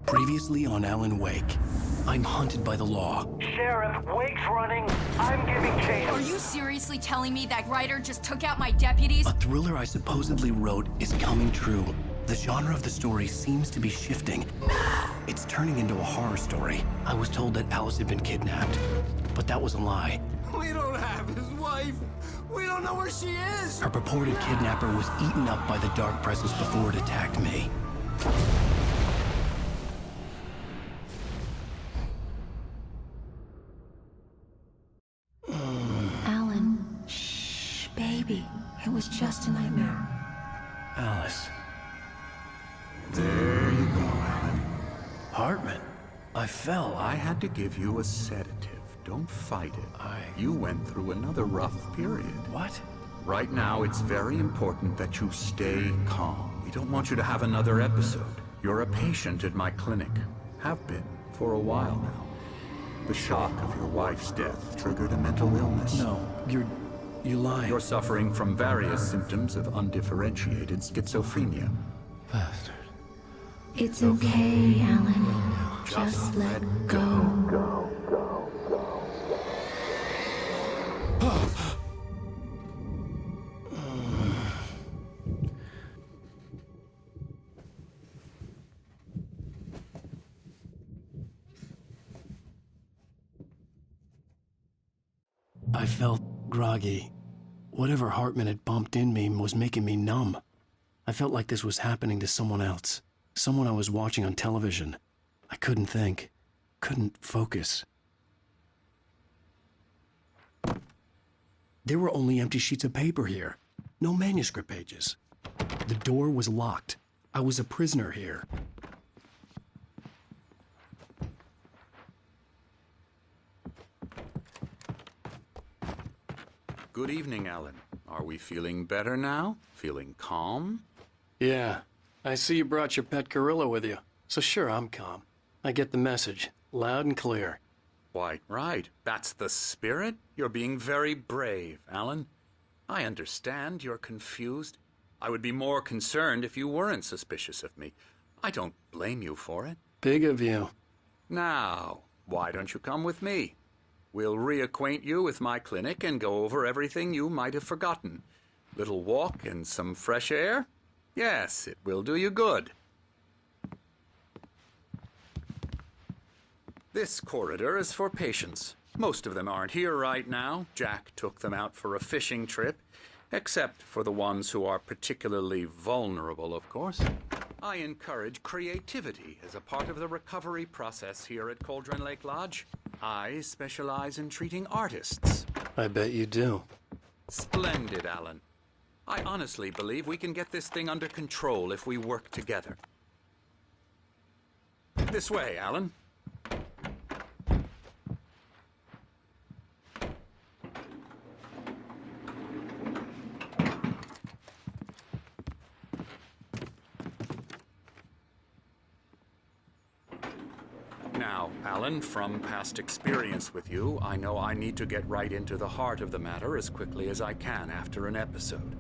Previously on Alan Wake, I'm hunted by the law. Sheriff, Wake's running. I'm giving chase. Are you seriously telling me that Ryder just took out my deputies? A thriller I supposedly wrote is coming true. The genre of the story seems to be shifting. It's turning into a horror story. I was told that Alice had been kidnapped, but that was a lie. We don't have his wife. We don't know where she is. Her purported kidnapper was eaten up by the dark presence before it attacked me. Alan, shh, baby. It was just a nightmare. Alice. There you go, Alan. Hartman. I fell. I had to give you a sedative. Don't fight it. You went through another rough period. What? Right now, it's very important that you stay calm. We don't want you to have another episode. You're a patient at my clinic. Have been for a while now. The shock of your wife's death triggered a mental illness. No, you lied. You're suffering from various symptoms of undifferentiated schizophrenia. Bastard. It's okay, Alan. Just let go. I felt groggy. Whatever Hartman had bumped in me was making me numb. I felt like this was happening to someone else. Someone I was watching on television. I couldn't think. Couldn't focus. There were only empty sheets of paper here. No manuscript pages. The door was locked. I was a prisoner here. Good evening, Alan. Are we feeling better now? Feeling calm? Yeah. I see you brought your pet gorilla with you. So sure, I'm calm. I get the message. Loud and clear. Quite right. That's the spirit. You're being very brave, Alan. I understand you're confused. I would be more concerned if you weren't suspicious of me. I don't blame you for it. Big of you. Now, why don't you come with me? We'll reacquaint you with my clinic and go over everything you might have forgotten. Little walk and some fresh air? Yes, it will do you good. This corridor is for patients. Most of them aren't here right now. Jack took them out for a fishing trip, except for the ones who are particularly vulnerable, of course. I encourage creativity as a part of the recovery process here at Cauldron Lake Lodge. I specialize in treating artists. I bet you do. Splendid, Alan. I honestly believe we can get this thing under control if we work together. This way, Alan. Now, Alan, from past experience with you, I know I need to get right into the heart of the matter as quickly as I can after an episode.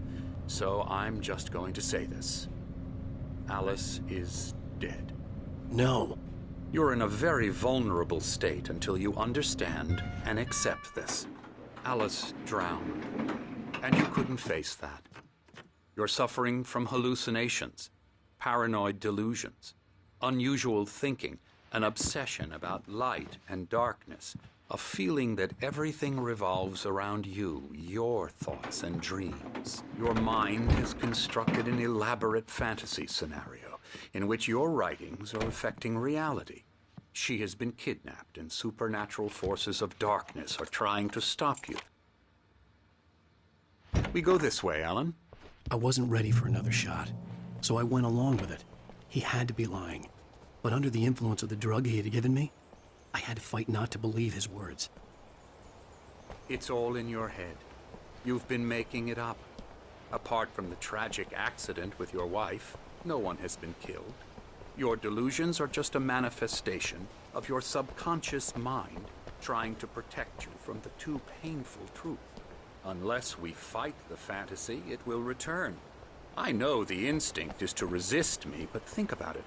So I'm just going to say this. Alice is dead. No. You're in a very vulnerable state until you understand and accept this. Alice drowned, and you couldn't face that. You're suffering from hallucinations, paranoid delusions, unusual thinking, an obsession about light and darkness, a feeling that everything revolves around you, your thoughts and dreams. Your mind has constructed an elaborate fantasy scenario in which your writings are affecting reality. She has been kidnapped and supernatural forces of darkness are trying to stop you. We go this way, Alan. I wasn't ready for another shot, so I went along with it. He had to be lying. But under the influence of the drug he had given me, I had to fight not to believe his words. It's all in your head. You've been making it up. Apart from the tragic accident with your wife, no one has been killed. Your delusions are just a manifestation of your subconscious mind trying to protect you from the too painful truth. Unless we fight the fantasy, it will return. I know the instinct is to resist me, but think about it.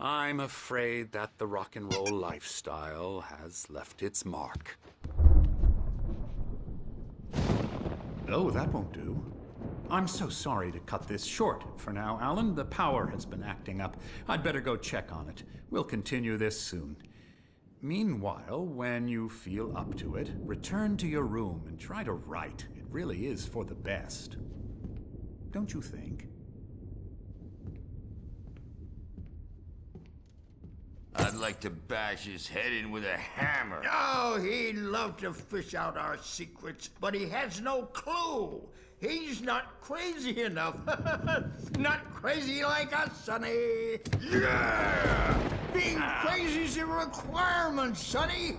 I'm afraid that the rock and roll lifestyle has left its mark. Oh, that won't do. I'm so sorry to cut this short for now, Alan. The power has been acting up. I'd better go check on it. We'll continue this soon. Meanwhile, when you feel up to it, return to your room and try to write. It really is for the best. Don't you think? I'd like to bash his head in with a hammer. Oh, he'd love to fish out our secrets, but he has no clue. He's not crazy enough. Not crazy like us, Sonny. Yeah! Being crazy's a requirement, Sonny.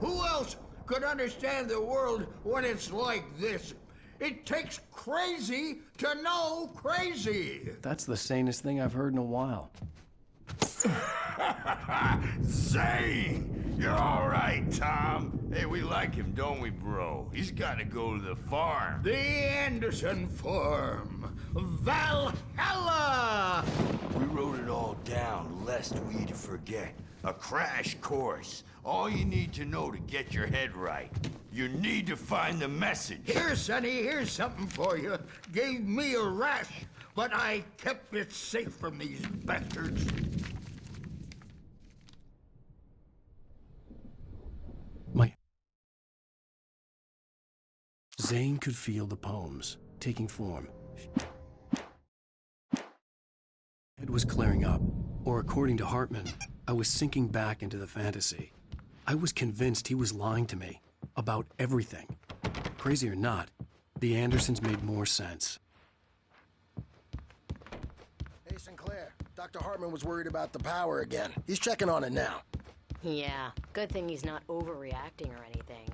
Who else could understand the world when it's like this? It takes crazy to know crazy. That's the sanest thing I've heard in a while. Zane! You're all right, Tom. Hey, we like him, don't we, bro? He's got to go to the farm. The Anderson Farm. Valhalla! We wrote it all down, lest we forget. A crash course. All you need to know to get your head right. You need to find the message. Here, Sonny, here's something for you. Gave me a rash, but I kept it safe from these bastards. Zane could feel the poems taking form. It was clearing up, or according to Hartman, I was sinking back into the fantasy. I was convinced he was lying to me about everything. Crazy or not, the Andersons made more sense. Hey, Sinclair. Dr. Hartman was worried about the power again. He's checking on it now. Yeah, good thing he's not overreacting or anything.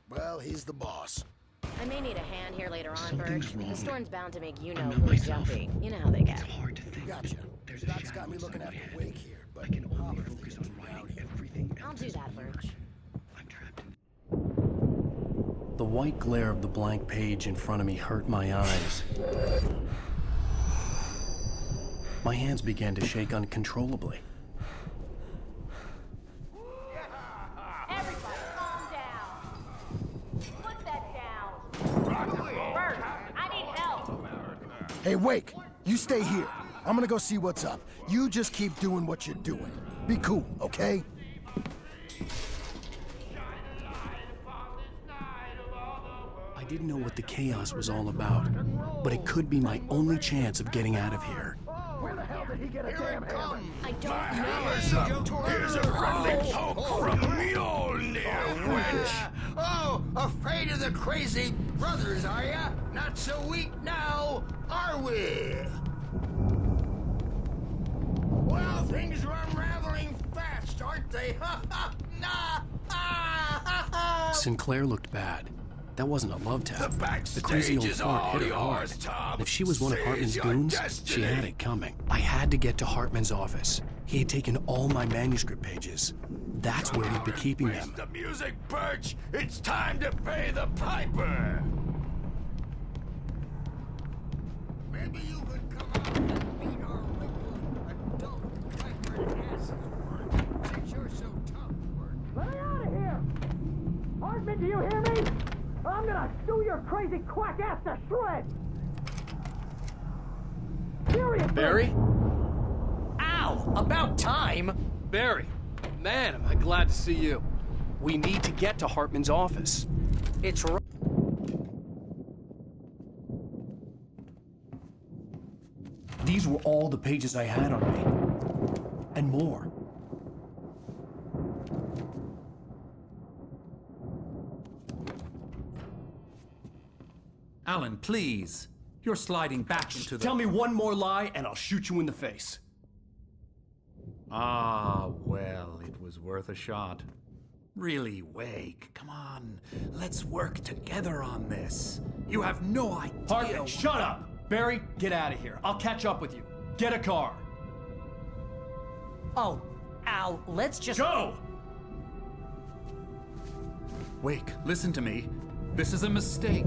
Well, he's the boss. I may need a hand here later on, Birch. The storm's bound to make you know who is jumpy. You know how they get. Gotcha. Doc's got me looking after Wake here, but I'll focus on writing everything. I'll do that, Birch. The white glare of the blank page in front of me hurt my eyes. My hands began to shake uncontrollably. Everybody, calm down. Put that down. Bert, I need help. Hey, Wake, you stay here. I'm gonna go see what's up. You just keep doing what you're doing. Be cool, okay? I didn't know what the chaos was all about, but it could be my only chance of getting out of here. Where the hell did he get a damn hammer? I don't My know. hammer's up. Here's a friendly poke from Mjolnir, wench. Oh, afraid of the crazy brothers, are ya? Not so weak now, are we? Well, things are unraveling fast, aren't they? Ha ha! Nah! Ah, ha, ha. Sinclair looked bad. That wasn't a love tap. The crazy old backstage is fart all hit her hard. yours, Tom. And if she was one of Seize Hartman's your goons, she destiny. had it coming. I had to get to Hartman's office. He had taken all my manuscript pages. That's where he'd be keeping Face them. the music, Birch. It's time to pay the piper. Maybe you could come out and meet our regular adult record asses work, since you're so tough work. Let me out of here! Hartman, do you hear me? I'm gonna sue your crazy quack ass to shreds! Seriously! Barry? Ow! About time! Barry, man, am I glad to see you. We need to get to Hartman's office. It's right. These were all the pages I had on me. And more. Alan, please. You're sliding back into the... Tell me one more lie and I'll shoot you in the face. Ah, well, it was worth a shot. Really, Wake, come on. Let's work together on this. You have no idea... Hartman, shut up! Barry, get out of here. I'll catch up with you. Get a car. Oh, Al, let's just... Go! Wake, listen to me. This is a mistake.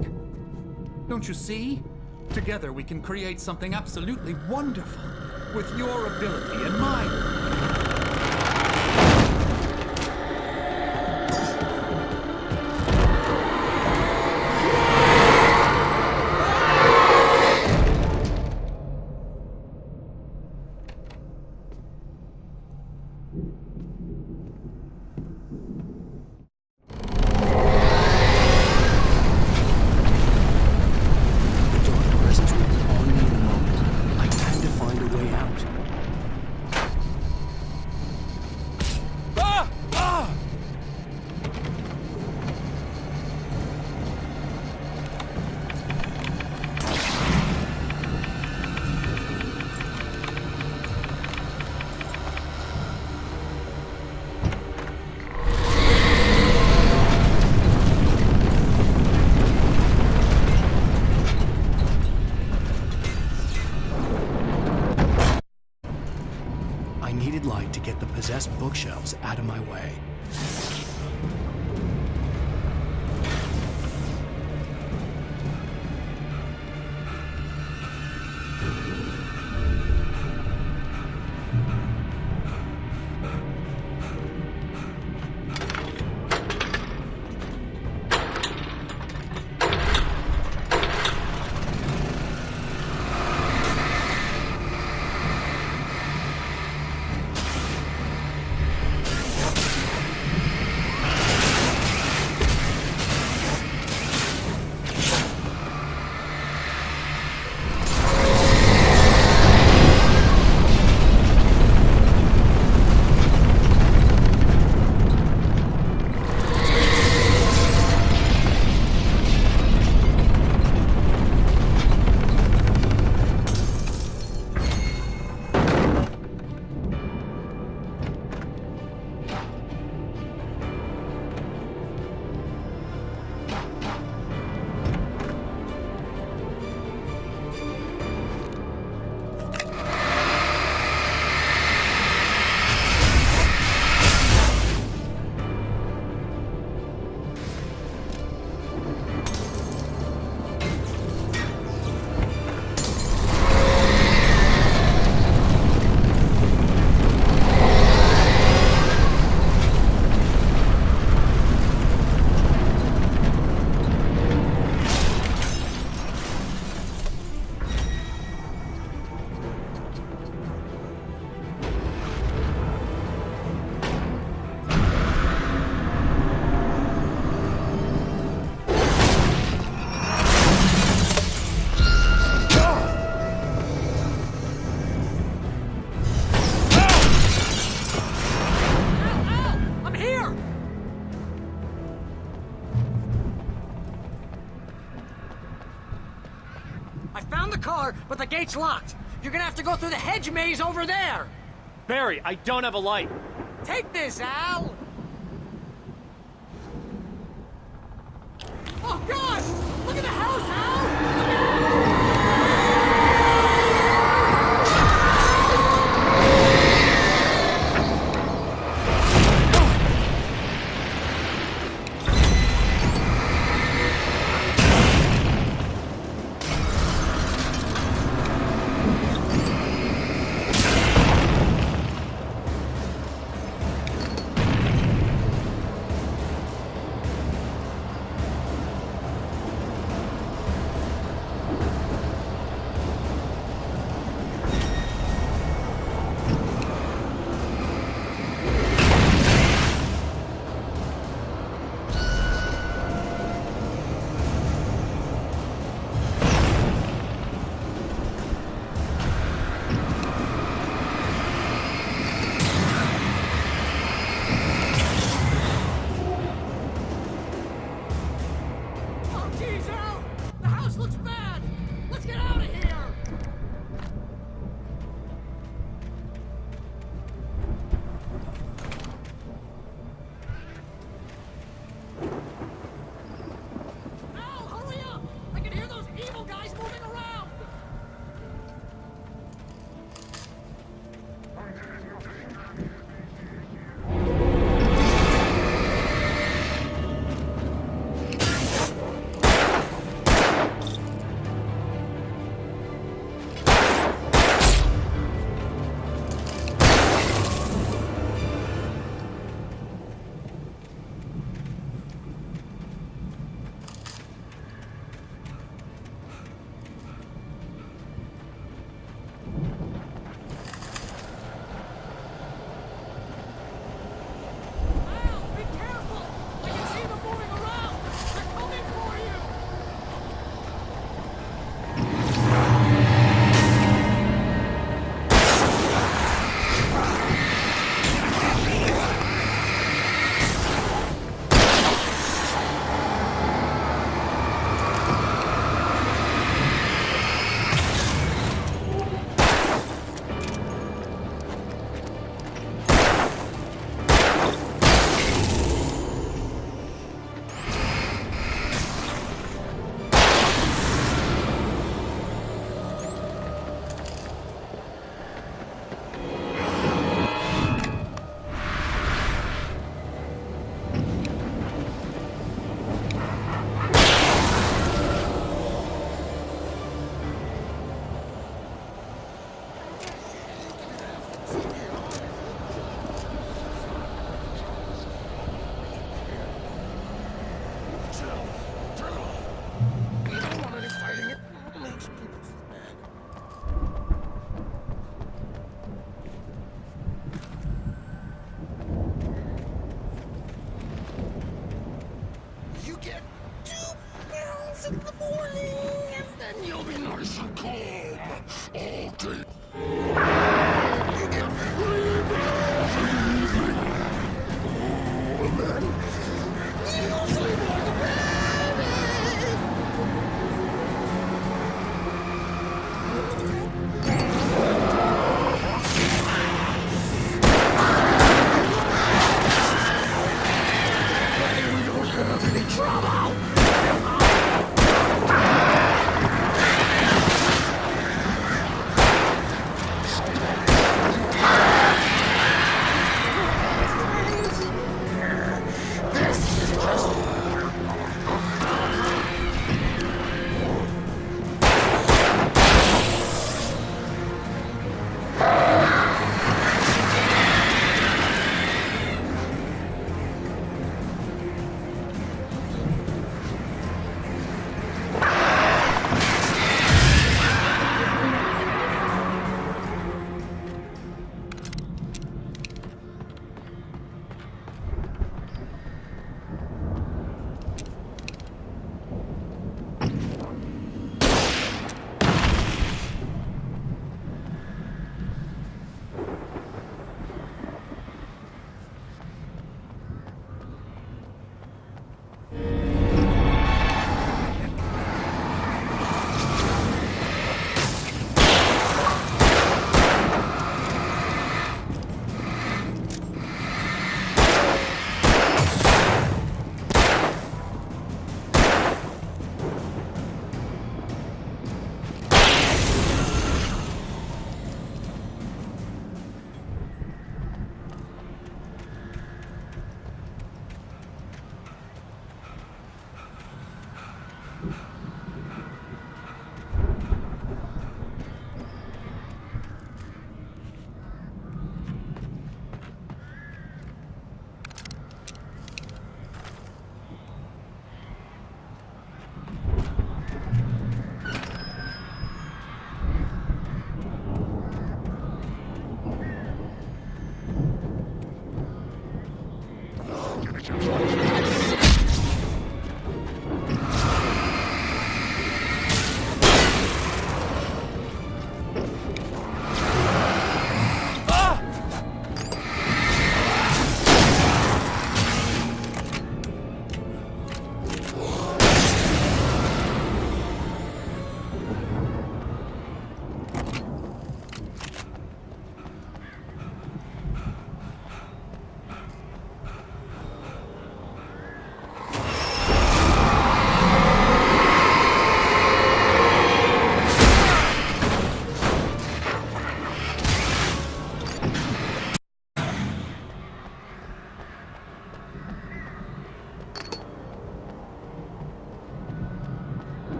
Don't you see? Together we can create something absolutely wonderful. with your ability and mine. The dark presence would be on me in a moment. I had to find a way out. Ah! Ah! I needed light to get the possessed bookshelves out of my way. I'm here! I found the car, but the gate's locked. You're gonna have to go through the hedge maze over there. Barry, I don't have a light. Take this, Al! Oh, God! Look at the house, Al!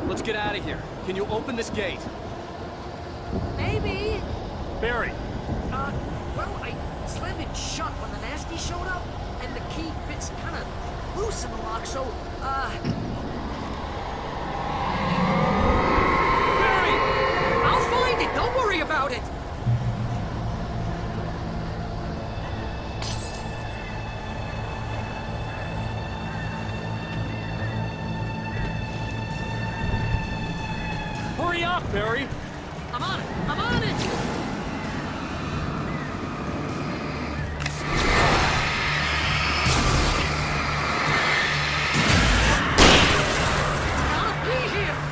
Let's get out of here. Can you open this gate? Maybe. Barry. Well, I slammed it shut when the nasty showed up, and the key fits kind of loose in the lock, so, Barry! I'll find it! Don't worry about it! Hurry up, Barry! I'm on it! I'm on it! Gotta be here!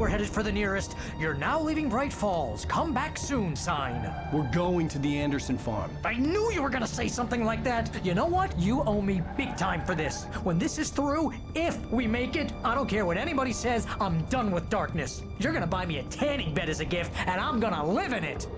we're headed for the nearest "You're now leaving Bright Falls. Come back soon" sign. We're going to the Anderson farm. I knew you were gonna say something like that. You know what? You owe me big time for this. When this is through, if we make it, I don't care what anybody says, I'm done with darkness. You're gonna buy me a tanning bed as a gift, and I'm gonna live in it.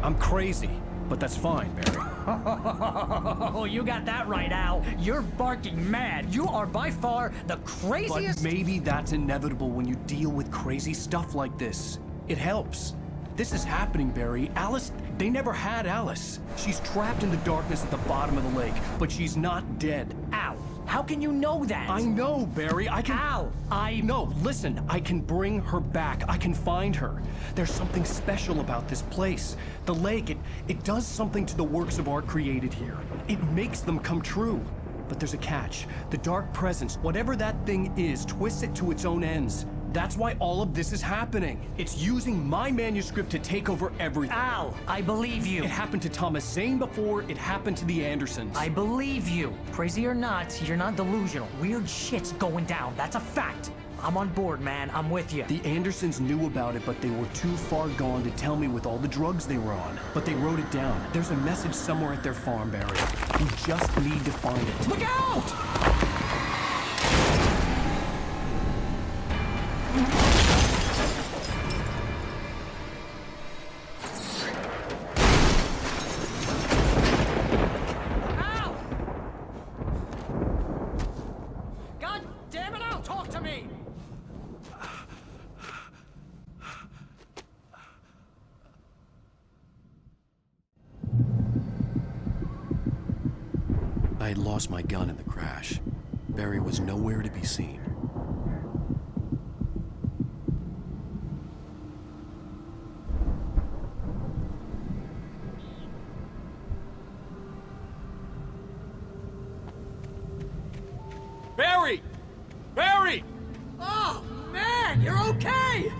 I'm crazy, but that's fine, Barry. Oh, you got that right, Al. You're barking mad. You are by far the craziest. But maybe that's inevitable when you deal with crazy stuff like this. It helps. This is happening, Barry. Alice, they never had Alice. She's trapped in the darkness at the bottom of the lake, but she's not dead. Al, how can you know that? I know, Barry. I can... Al, No, listen. I can bring her back. I can find her. There's something special about this place. The lake, it does something to the works of art created here. It makes them come true. But there's a catch. The dark presence, whatever that thing is, twists it to its own ends. That's why all of this is happening. It's using my manuscript to take over everything. Al, I believe you. It happened to Thomas Zane before it happened to the Andersons. I believe you. Crazy or not, you're not delusional. Weird shit's going down. That's a fact. I'm on board, man. I'm with you. The Andersons knew about it, but they were too far gone to tell me with all the drugs they were on. But they wrote it down. There's a message somewhere at their farm, Barry. We just need to find it. Look out! I had lost my gun in the crash. Barry was nowhere to be seen. Barry! Barry! Oh, man, you're okay!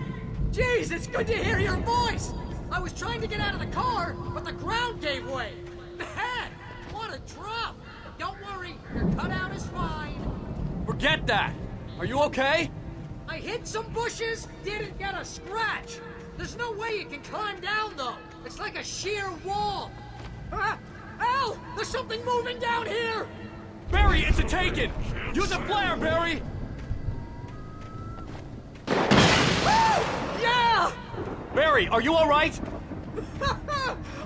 Jeez, it's good to hear your voice! I was trying to get out of the car, but the ground gave way! Man, what a drop! Don't worry, your cutout is fine. Forget that! Are you okay? I hit some bushes, didn't get a scratch. There's no way you can climb down, though. It's like a sheer wall. Al, there's something moving down here! Barry, it's a Taken! Use a flare, Barry! Yeah! Barry, are you all right?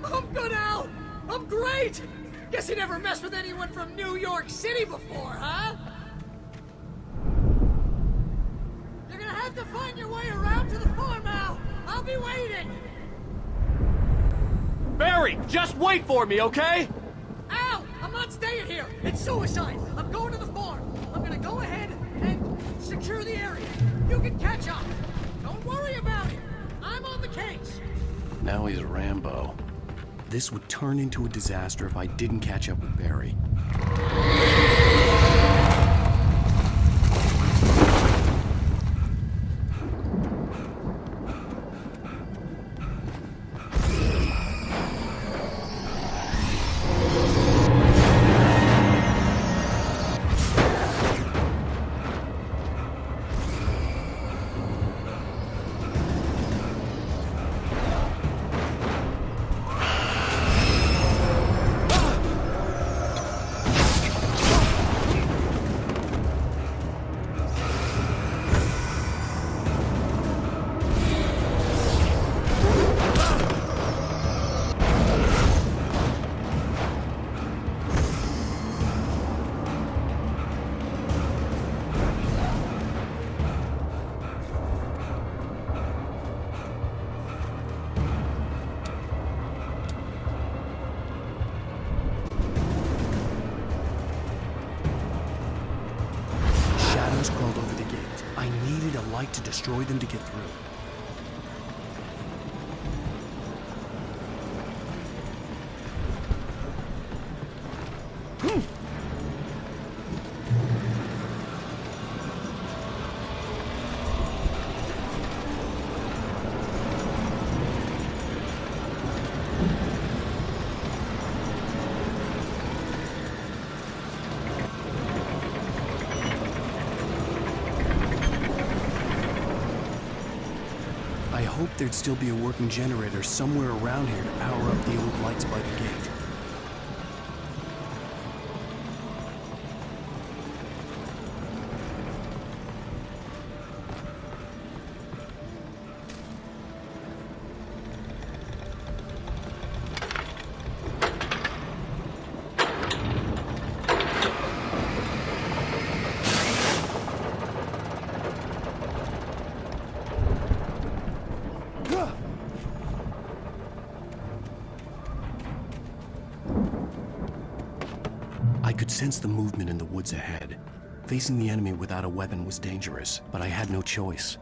I'm good, Al. I'm great. Guess you never messed with anyone from New York City before, huh? You're gonna have to find your way around to the farm, Al. I'll be waiting. Barry, just wait for me, okay? Al, I'm not staying here. It's suicide. I'm going to the farm. I'm gonna go ahead and secure the area. You can catch up. Don't worry about it. I'm on the case. Now he's Rambo. This would turn into a disaster if I didn't catch up with Barry. Crawled over the gate. I needed a light to destroy them to get through. I hoped there'd still be a working generator somewhere around here to power up the old lights by the gate. I could sense the movement in the woods ahead. Facing the enemy without a weapon was dangerous, but I had no choice.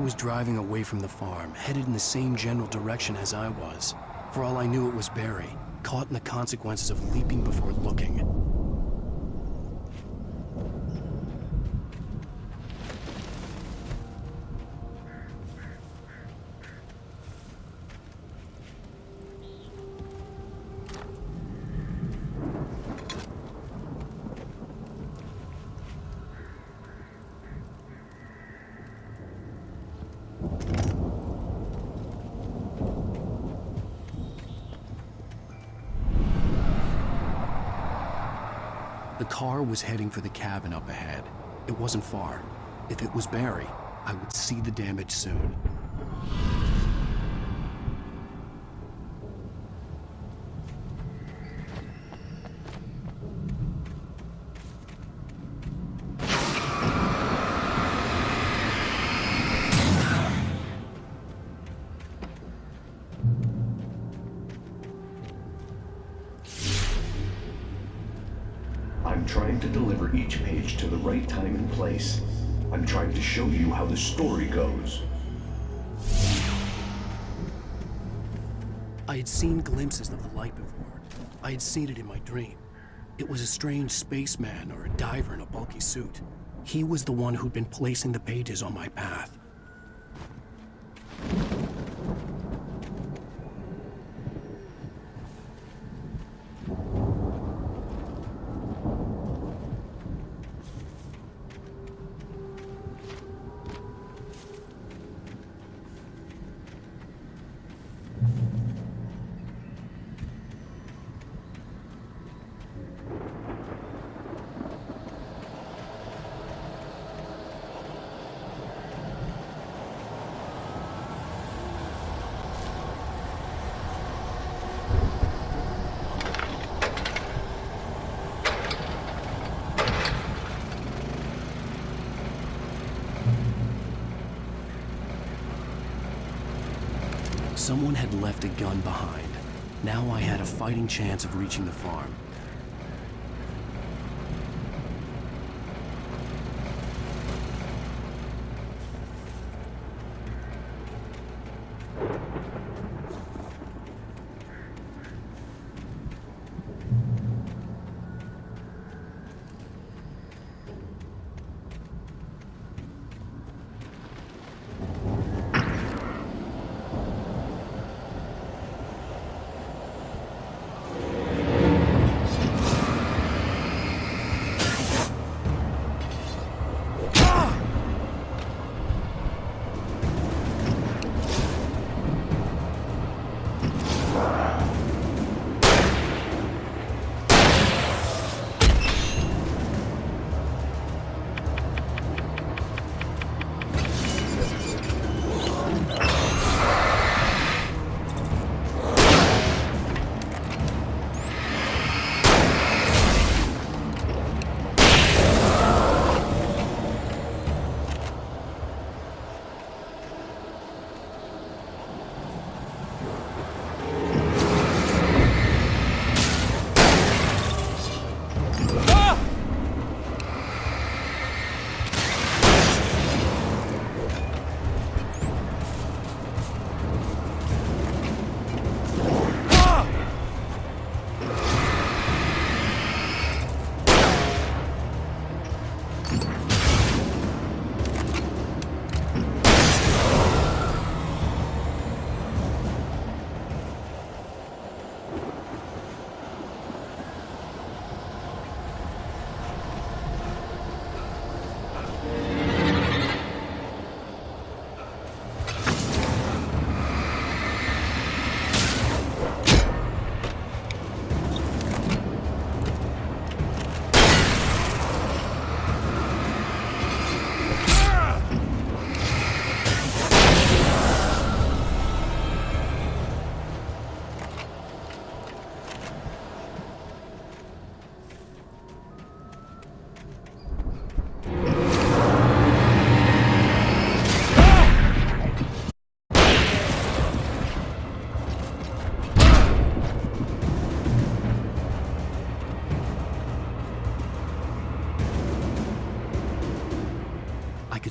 Was driving away from the farm, headed in the same general direction as I was. For all I knew, it was Barry, caught in the consequences of leaping before looking. The car was heading for the cabin up ahead. It wasn't far. If it was Barry, I would see the damage soon. I'm trying to deliver each page to the right time and place. I'm trying to show you how the story goes. I had seen glimpses of the light before. I had seen it in my dream. It was a strange spaceman or a diver in a bulky suit. He was the one who'd been placing the pages on my path. Someone had left a gun behind. Now I had a fighting chance of reaching the farm.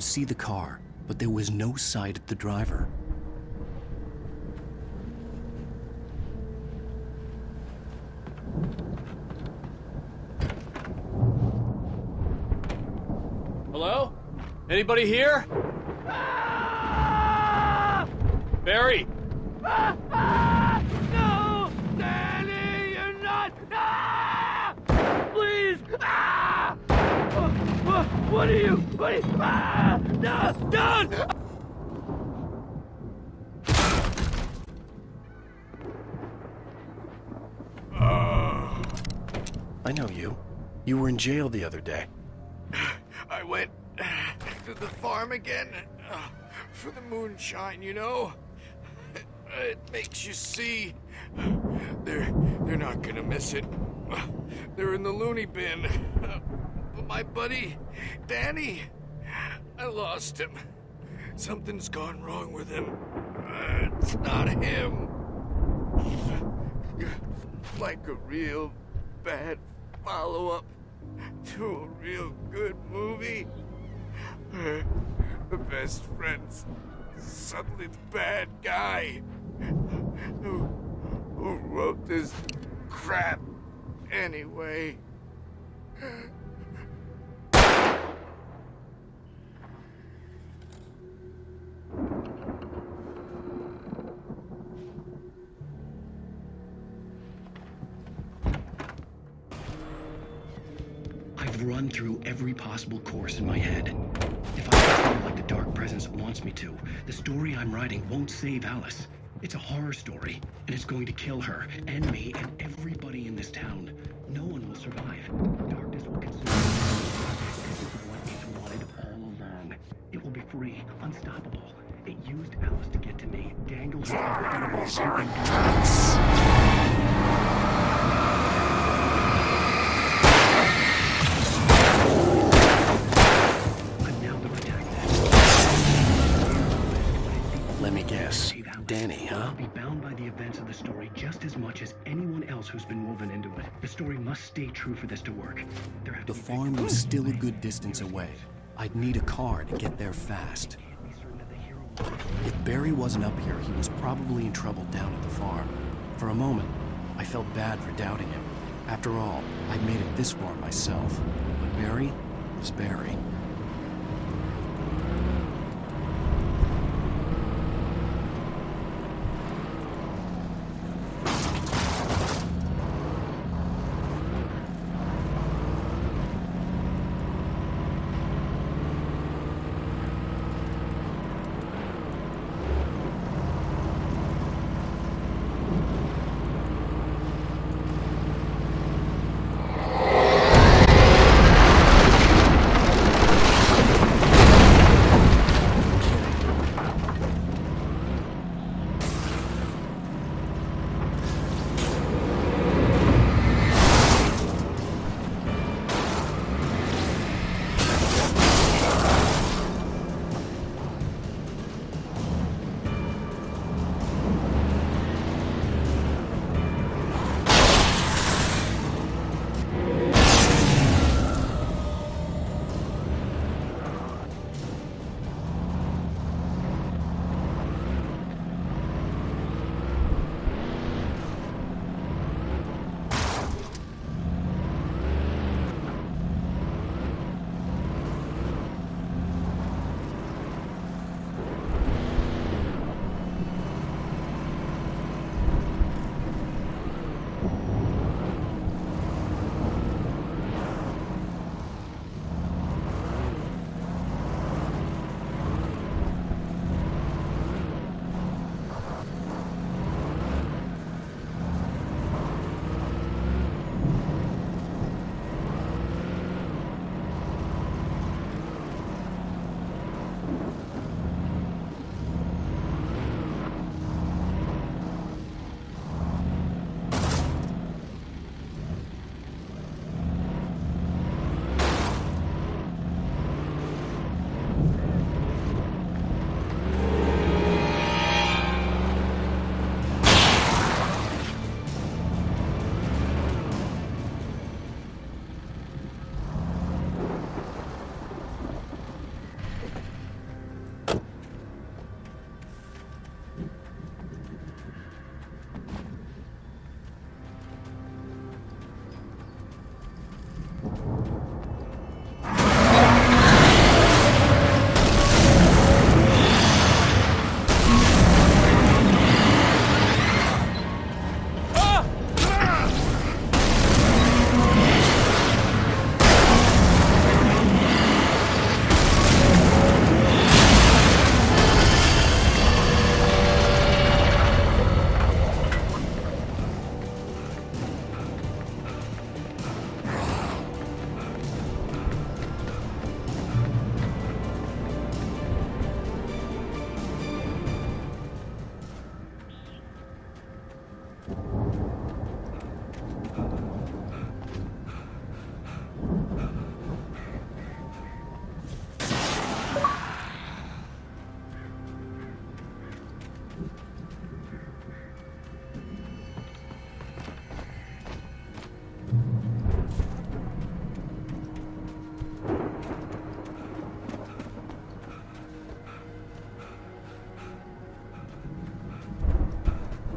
could see the car, but there was no sight of the driver. Hello? Anybody here? Barry! No! Danny, you're not! Please! What are you? No! Don't! I know you. You were in jail the other day. I went to the farm again for the moonshine, you know? It makes you see. They're not gonna miss it. They're in the loony bin. But my buddy, Danny, I lost him. Something's gone wrong with him. It's not him. Like a real bad follow-up to a real good movie. The best friend's suddenly the bad guy. Who wrote this crap anyway? I've run through every possible course in my head. If I feel like the Dark Presence wants me to, the story I'm writing won't save Alice. It's a horror story, and it's going to kill her, and me, and everybody in this town. No one will survive. Darkness will consume This is what it wanted all along. It will be free, unstoppable. It used Alice to get to me, dangled her over Let me guess. Danny, huh? I'll be bound by the events of the story just as much as anyone else who's been woven into it. The story must stay true for this to work. The farm was still a good distance away. I'd need a car to get there fast. If Barry wasn't up here, he was probably in trouble down at the farm. For a moment, I felt bad for doubting him. After all, I'd made it this far myself. But Barry was Barry.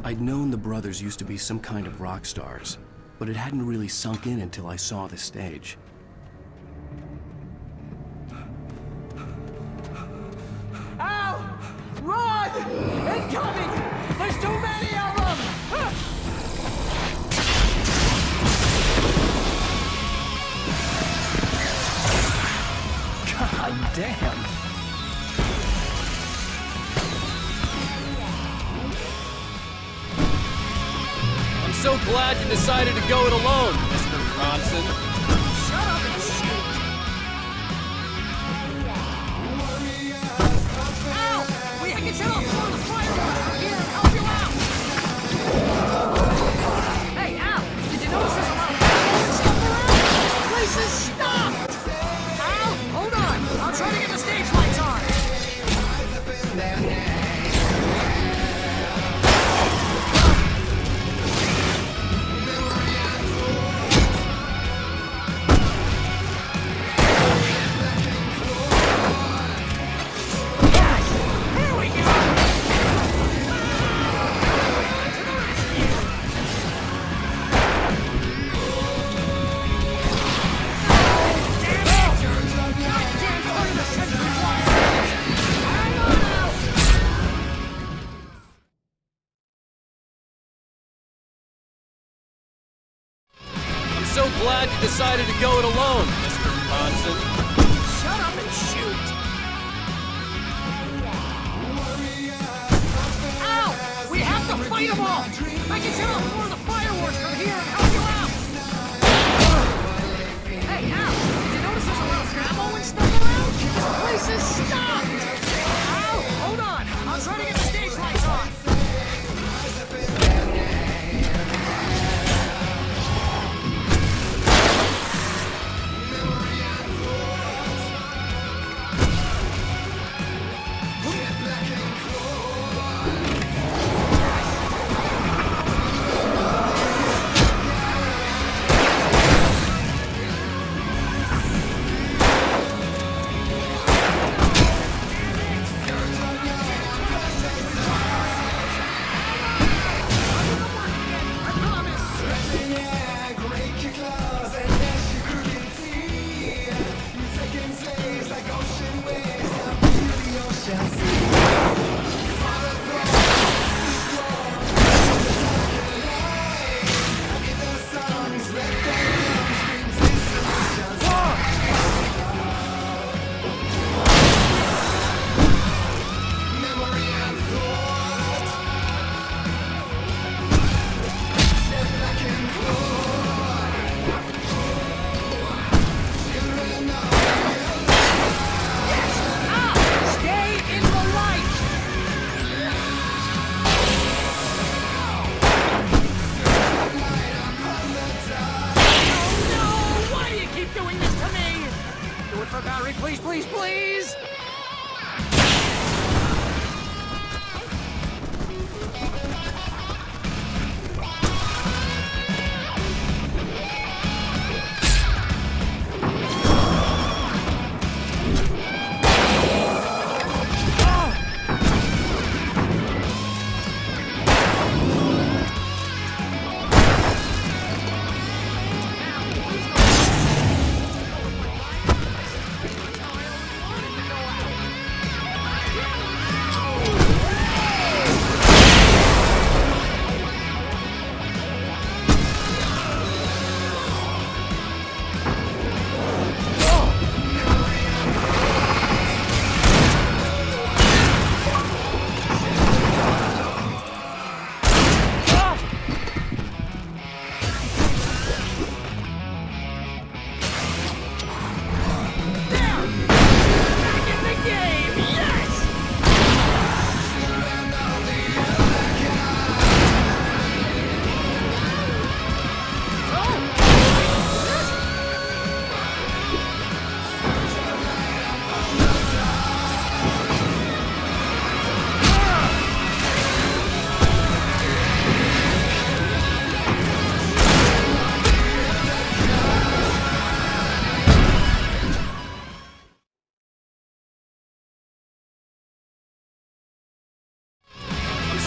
I'd known the brothers used to be some kind of rock stars, but it hadn't really sunk in until I saw the stage. Al! Run! Incoming! There's too many of them! God damn! I'm so glad you decided to go it alone, Mr. Bronson. Shut up and shoot! Al! We can get off for the fireworks here and help you out! Hey, Al! Did you notice there's a lot of stuff around? This place is stopped! Al! Hold on! I'll try to get the stage lights on! I'm so glad you decided to go it alone, Mr. Bronson. Shut up and shoot! Al! We have to fight them all! I can set off more of the fireworks from here and help you out! Hey, Al! Did you notice there's a lot of ammo and stuff around? This place is stopped! Al! Hold on! I'll try to get the stage lights on!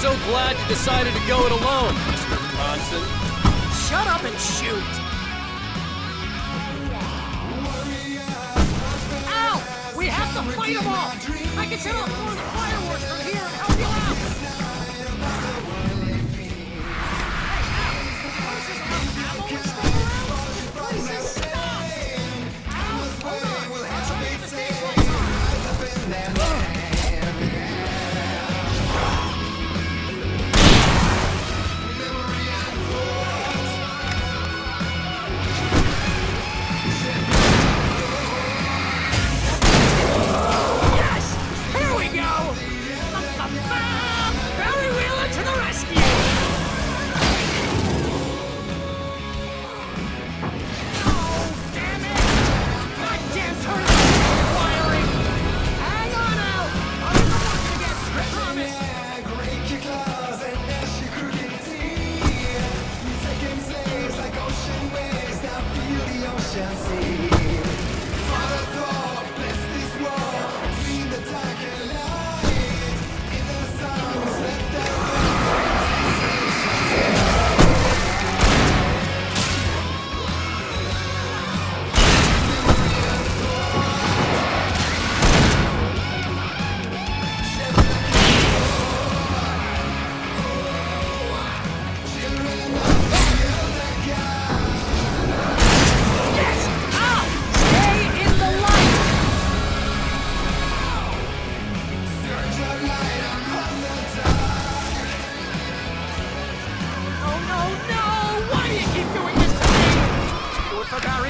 so glad you decided to go it alone, Mr. Bronson. Shut up and shoot! Ow! We have to fight them off! I can set off more of the fireworks from here and help you out!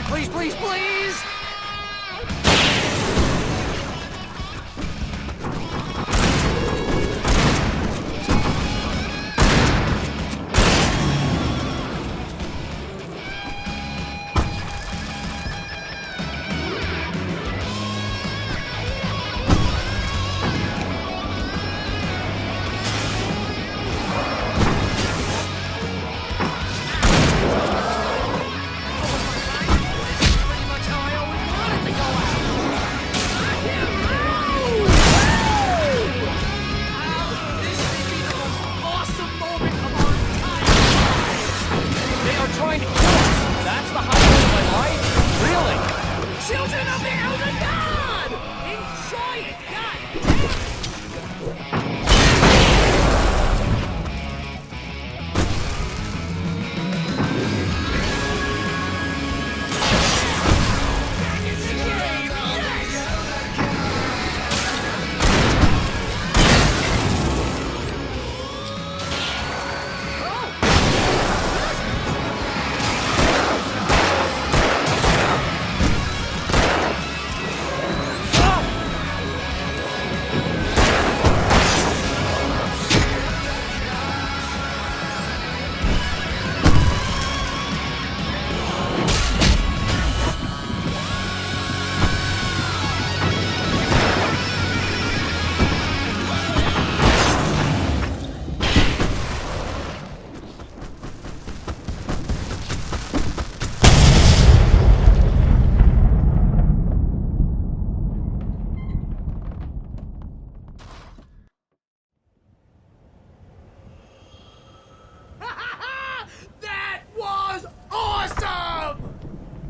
Please, please, please! Children of the Elder God! Enjoy it, God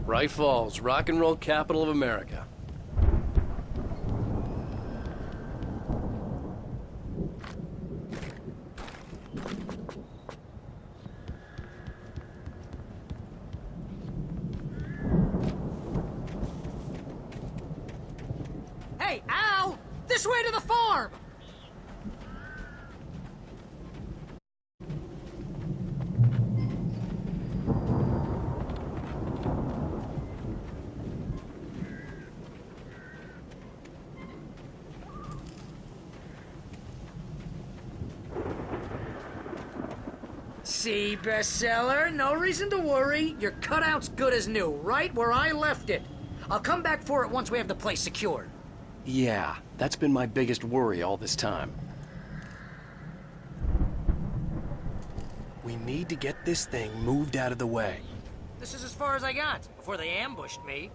Bright Falls, rock and roll capital of America. Hey, Al! This way to the farm! See, bestseller? No reason to worry. Your cutout's good as new, right where I left it. I'll come back for it once we have the place secured. Yeah, that's been my biggest worry all this time. We need to get this thing moved out of the way. This is as far as I got, before they ambushed me.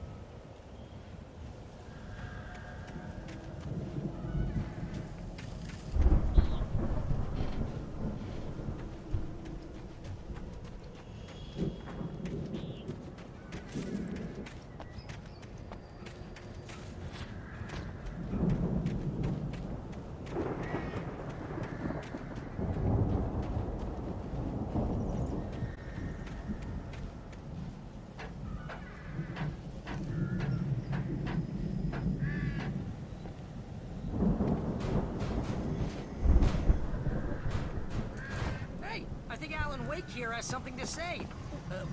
think here has something to say.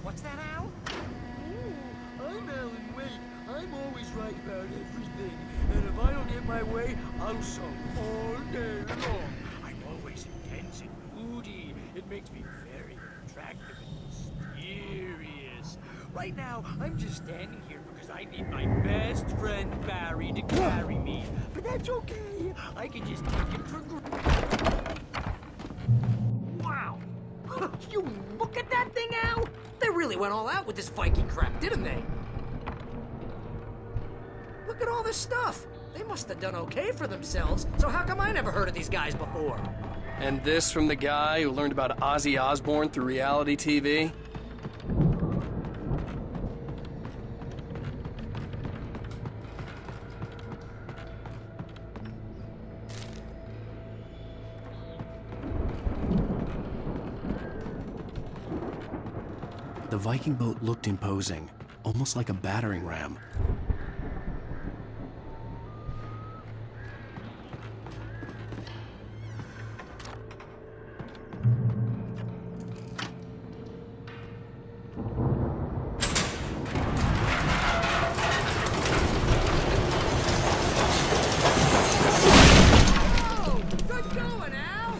What's that, Al? I'm Alan Wake. I'm always right about everything. And if I don't get my way, I'll sulk all day long. I'm always intense and moody. It makes me very attractive and mysterious. Right now, I'm just standing here because I need my best friend Barry to carry me. But that's okay. I can just take it for granted. Wow. You look at that thing, Al? They really went all out with this Viking crap, didn't they? Look at all this stuff. They must have done okay for themselves, so how come I never heard of these guys before? And this from the guy who learned about Ozzy Osbourne through reality TV? The Viking boat looked imposing, almost like a battering ram. Good going, Al!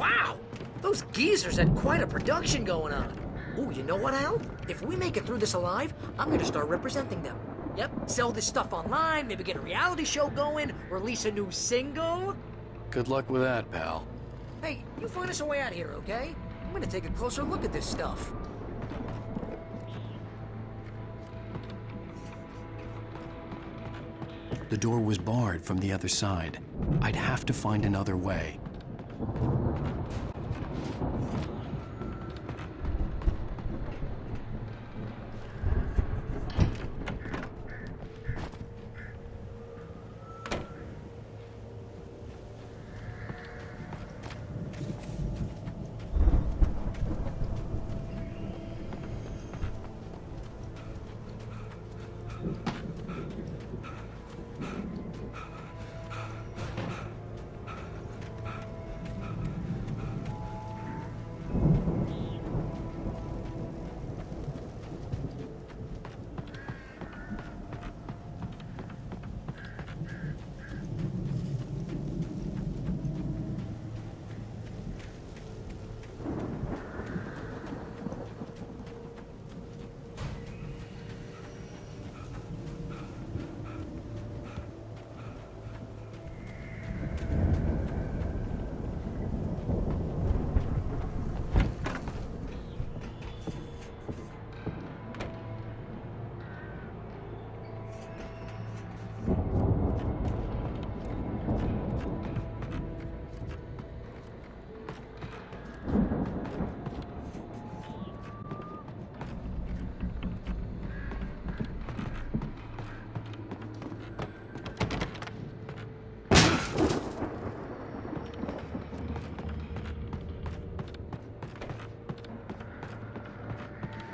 Wow! Those geezers had quite a production going on. Ooh, you know what, Al? If we make it through this alive, I'm gonna start representing them. Yep, sell this stuff online, maybe get a reality show going, release a new single. Good luck with that, pal. Hey, you find us a way out here, okay? I'm gonna take a closer look at this stuff. The door was barred from the other side. I'd have to find another way.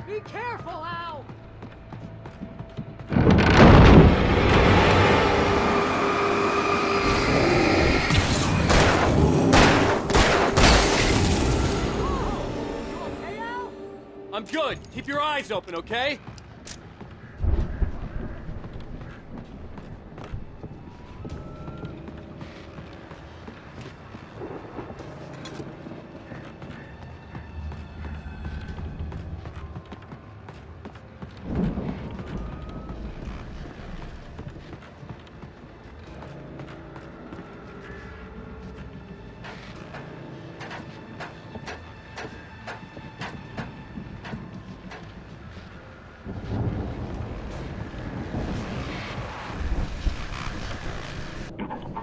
Be careful, Al! I'm good. Keep your eyes open, okay?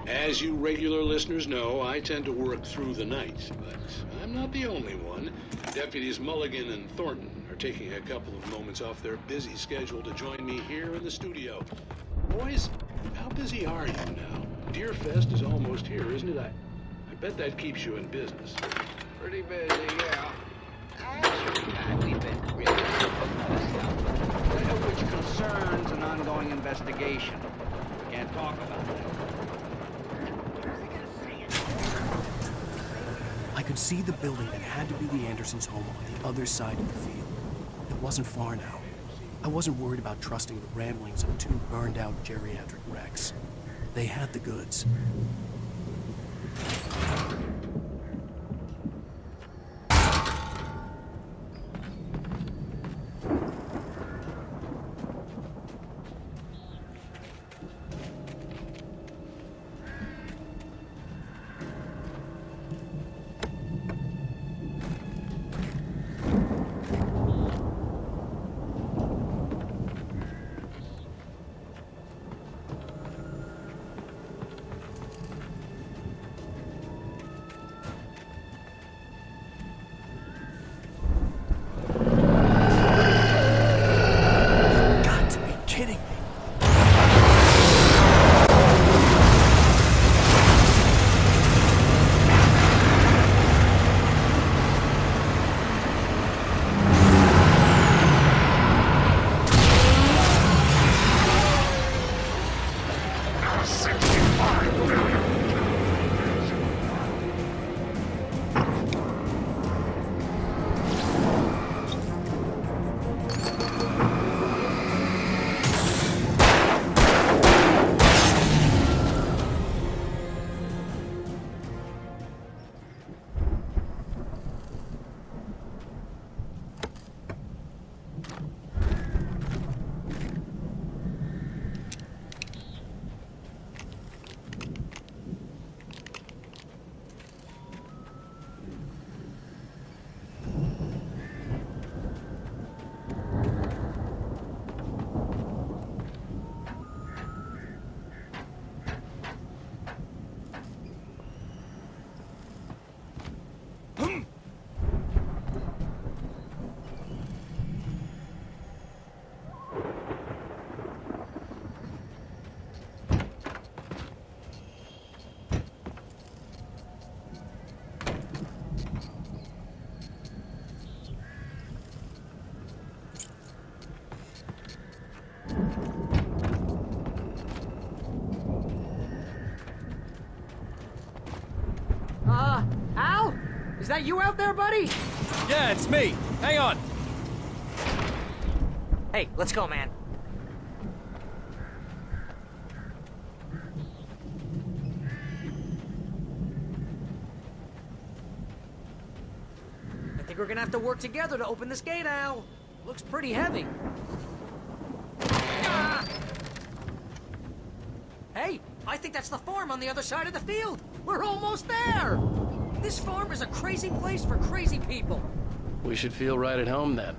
As you regular listeners know, I tend to work through the night, but I'm not the only one. Deputies Mulligan and Thornton are taking a couple of moments off their busy schedule to join me here in the studio. Boys, how busy are you now? Deerfest is almost here, isn't it? I bet that keeps you in business. Pretty busy, yeah. Actually, we've been really which concerns an ongoing investigation. We can't talk about that. I could see the building that had to be the Andersons' home on the other side of the field. It wasn't far now. I wasn't worried about trusting the ramblings of two burned-out geriatric wrecks. They had the goods. Al? Is that you out there, buddy? Yeah, it's me. Hang on. Hey, let's go, man. I think we're gonna have to work together to open this gate, Al. Looks pretty heavy. Ah! Hey, I think that's the farm on the other side of the field. We're almost there. This farm is a crazy place for crazy people. We should feel right at home then.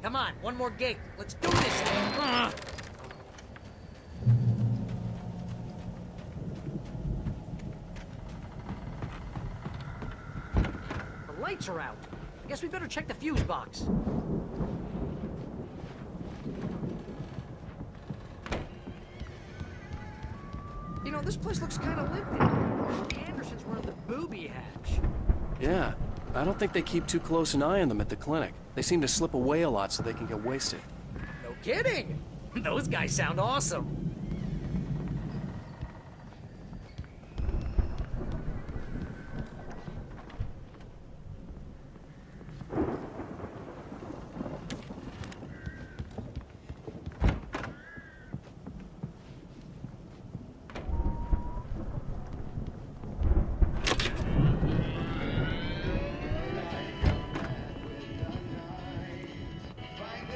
Come on, one more gate. Let's do this thing. Ugh. The lights are out. I guess we better check the fuse box. You know, this place looks kind of limpid. The Andersons were in the booby hatch. Yeah, I don't think they keep too close an eye on them at the clinic. They seem to slip away a lot so they can get wasted. No kidding! Those guys sound awesome.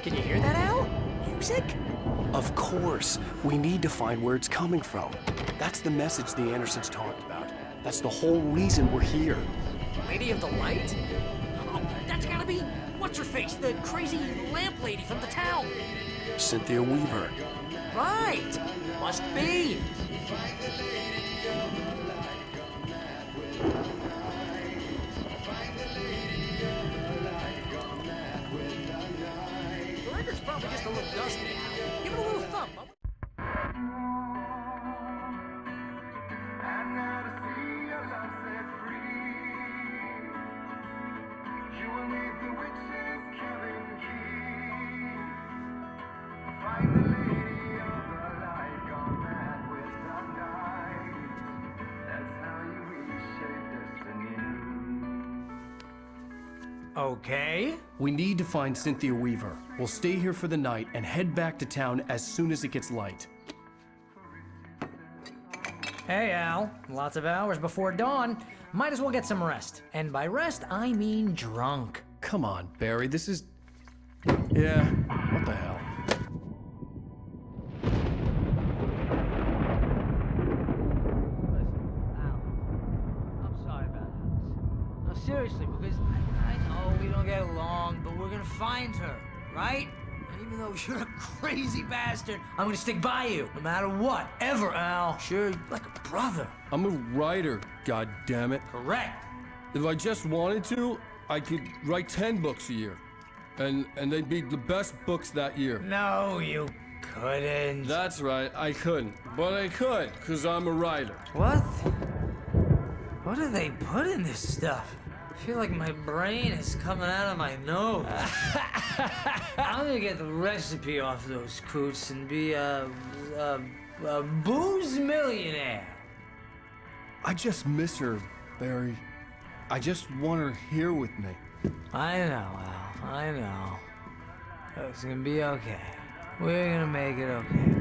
Can you hear that, Al? Music? Of course. We need to find where it's coming from. That's the message the Andersons talked about. That's the whole reason we're here. Lady of the Light? Oh, that's gotta be what's-her-face, the crazy lamp lady from the town. Cynthia Weaver. Right! Must be. The record's probably just a little dusty. Give it a little thump. Okay. We need to find Cynthia Weaver. We'll stay here for the night and head back to town as soon as it gets light. Hey, Al. Lots of hours before dawn. Might as well get some rest. And by rest, I mean drunk. Come on, Barry, this is... Yeah, what the hell? I'm sorry about this. No, seriously, because I know we don't get along, but we're gonna find her, right? And even though you're a crazy bastard, I'm gonna stick by you, no matter what, ever, Al. Sure, like a brother. I'm a writer, goddammit. Correct. If I just wanted to, I could write 10 books a year. And they'd be the best books that year. No, you couldn't. That's right, I couldn't. But I could, because I'm a writer. What? What do they put in this stuff? I feel like my brain is coming out of my nose. I'm gonna get the recipe off those coots and be a booze millionaire. I just miss her, Barry. I just want her here with me. I know, Al. I know. It's gonna be okay. We're gonna make it okay.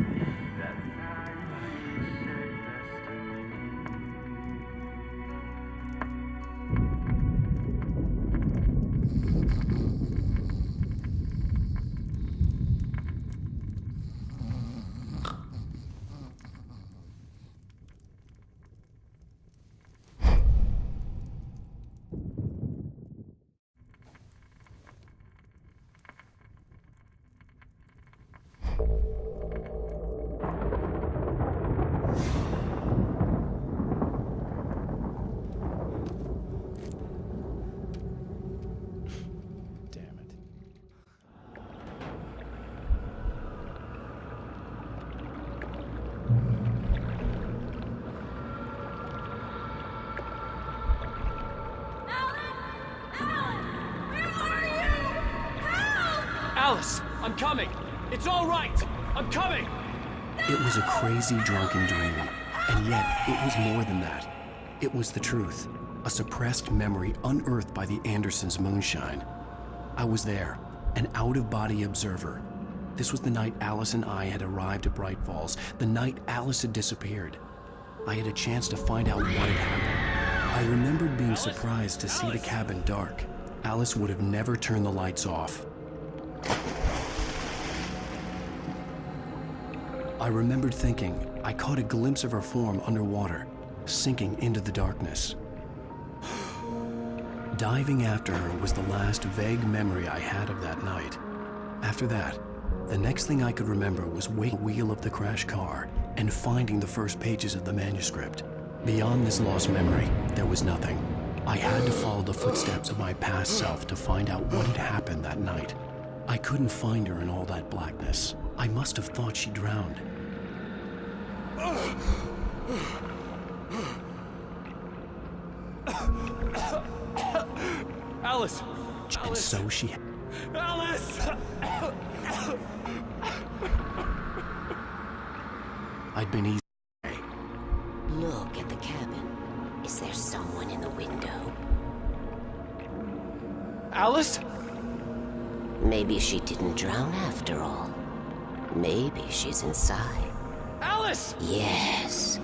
Alice! I'm coming! It's all right! I'm coming! It was a crazy drunken dream, and yet it was more than that. It was the truth, a suppressed memory unearthed by the Andersons' moonshine. I was there, an out-of-body observer. This was the night Alice and I had arrived at Bright Falls, the night Alice had disappeared. I had a chance to find out what had happened. I remembered being surprised to see the cabin dark. Alice would have never turned the lights off. I remembered thinking I caught a glimpse of her form underwater, sinking into the darkness. Diving after her was the last vague memory I had of that night. After that, the next thing I could remember was the wheel of the crashed car and finding the first pages of the manuscript. Beyond this lost memory, there was nothing. I had to follow the footsteps of my past self to find out what had happened that night. I couldn't find her in all that blackness. I must have thought she drowned. Alice! And so she... Alice! I'd been easy. Look at the cabin. Is there someone in the window? Alice? Maybe she didn't drown after all. Maybe she's inside. Alice! Yes.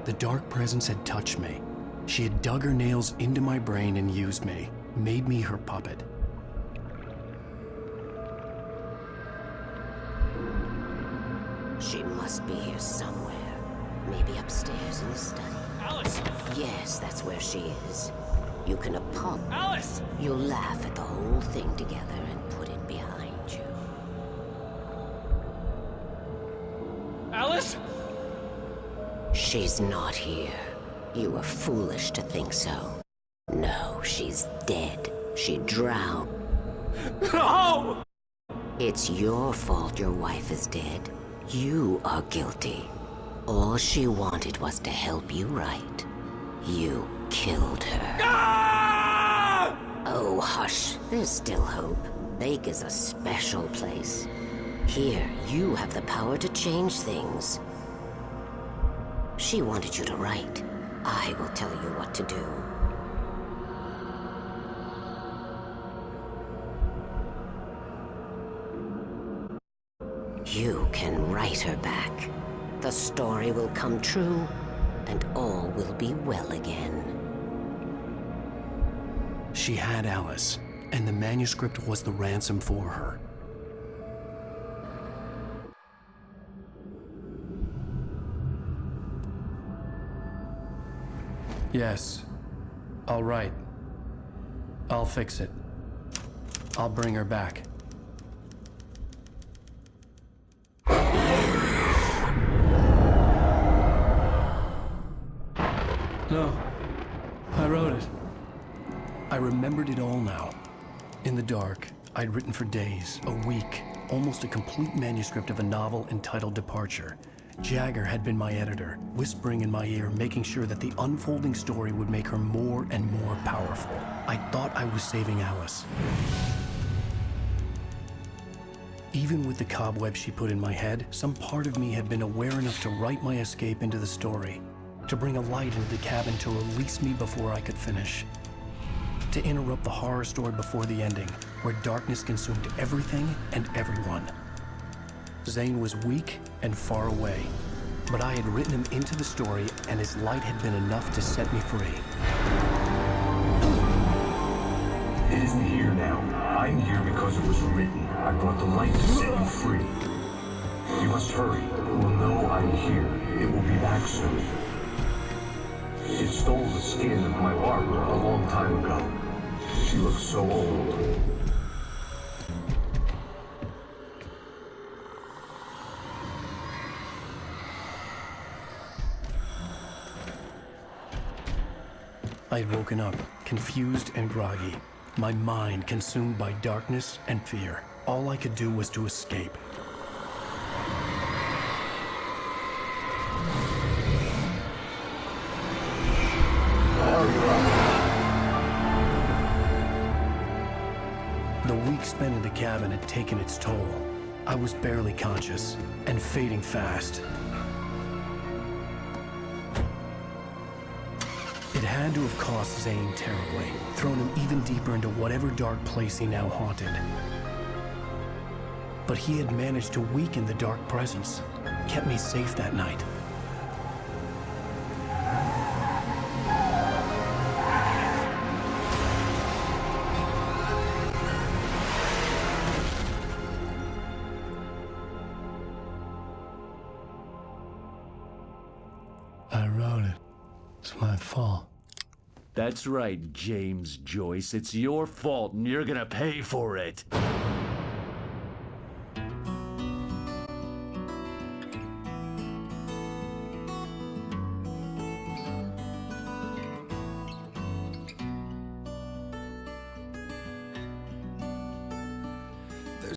The dark presence had touched me. She had dug her nails into my brain and used me, made me her puppet. She must be here somewhere. Maybe upstairs in the study. Alice! Yes, that's where she is. You can apologize. Alice! You'll laugh at the whole thing together and put it behind you. Alice? She's not here. You were foolish to think so. No, she's dead. She drowned. No! It's your fault your wife is dead. You are guilty. All she wanted was to help you right. You killed her. Ah! Oh, hush. There's still hope. Lake is a special place. Here, you have the power to change things. She wanted you to write. I will tell you what to do. You can write her back. The story will come true, and all will be well again. She had Alice, and the manuscript was the ransom for her. Yes. All right. I'll fix it. I'll bring her back. No. I wrote it. I remembered it all now. In the dark, I'd written for days, a week, almost a complete manuscript of a novel entitled Departure. Jagger had been my editor, whispering in my ear, making sure that the unfolding story would make her more and more powerful. I thought I was saving Alice. Even with the cobwebs she put in my head, some part of me had been aware enough to write my escape into the story, to bring a light into the cabin to release me before I could finish, to interrupt the horror story before the ending, where darkness consumed everything and everyone. Zane was weak and far away, but I had written him into the story, and his light had been enough to set me free. It isn't here now. I'm here because it was written. I brought the light to set you free. You must hurry. It will know I'm here. It will be back soon. It stole the skin of my Barbara a long time ago. She looks so old. I had woken up, confused and groggy, my mind consumed by darkness and fear. All I could do was to escape. The week spent in the cabin had taken its toll. I was barely conscious, and fading fast. It had to have cost Zane terribly, thrown him even deeper into whatever dark place he now haunted. But he had managed to weaken the dark presence, kept me safe that night. I wrote it. It's my fault. That's right, James Joyce. It's your fault, and you're gonna pay for it.